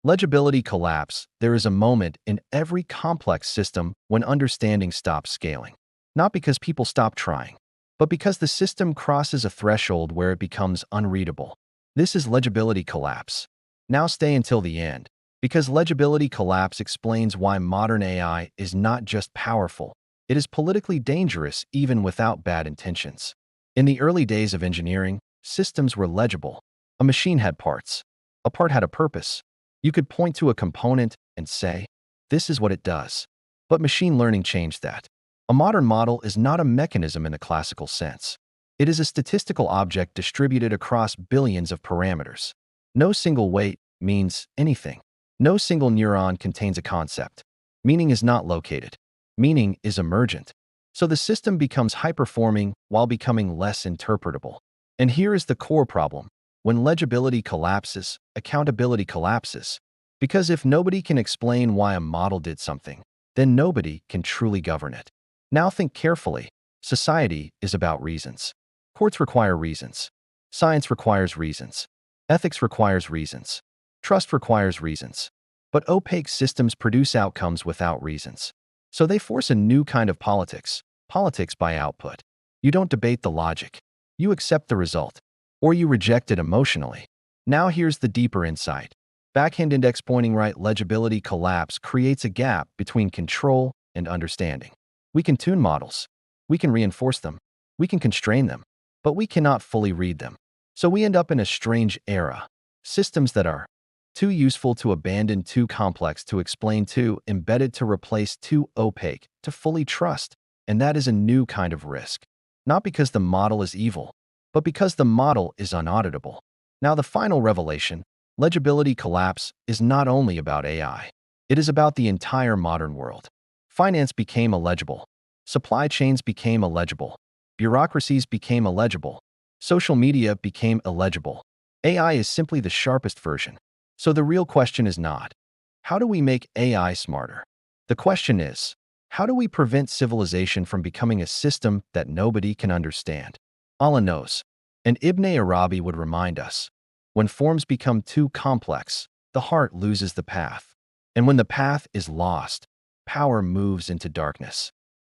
Legibility collapse. There is a moment in every complex system when understanding stops scaling. Not because people stop trying, but because the system crosses a threshold where it becomes unreadable. This is legibility collapse. Now stay until the end, because legibility collapse explains why modern AI is not just powerful, it is politically dangerous even without bad intentions. In the early days of engineering, systems were legible. A machine had parts. A part had a purpose. You could point to a component and say, this is what it does. But machine learning changed that. A modern model is not a mechanism in the classical sense. It is a statistical object distributed across billions of parameters. No single weight means anything. No single neuron contains a concept. Meaning is not located. Meaning is emergent. So the system becomes high-performing while becoming less interpretable. And here is the core problem. When legibility collapses, accountability collapses. Because if nobody can explain why a model did something, then nobody can truly govern it. Now think carefully. Society is about reasons. Courts require reasons. Science requires reasons. Ethics requires reasons. Trust requires reasons. But opaque systems produce outcomes without reasons. So they force a new kind of politics. Politics by output. You don't debate the logic. You accept the result. Or you reject it emotionally. Now here's the deeper insight. Backhand index pointing right. Legibility collapse creates a gap between control and understanding. We can tune models. We can reinforce them. We can constrain them. But we cannot fully read them. So we end up in a strange era. Systems that are too useful to abandon, too complex to explain, too embedded to replace, too opaque to fully trust. And that is a new kind of risk. Not because the model is evil, but because the model is unauditable. Now the final revelation, legibility collapse, is not only about AI. It is about the entire modern world. Finance became illegible. Supply chains became illegible. Bureaucracies became illegible. Social media became illegible. AI is simply the sharpest version. So the real question is not, how do we make AI smarter? The question is, how do we prevent civilization from becoming a system that nobody can understand? Allah knows. And Ibn Arabi would remind us, when forms become too complex, the heart loses the path. And when the path is lost, power moves into darkness.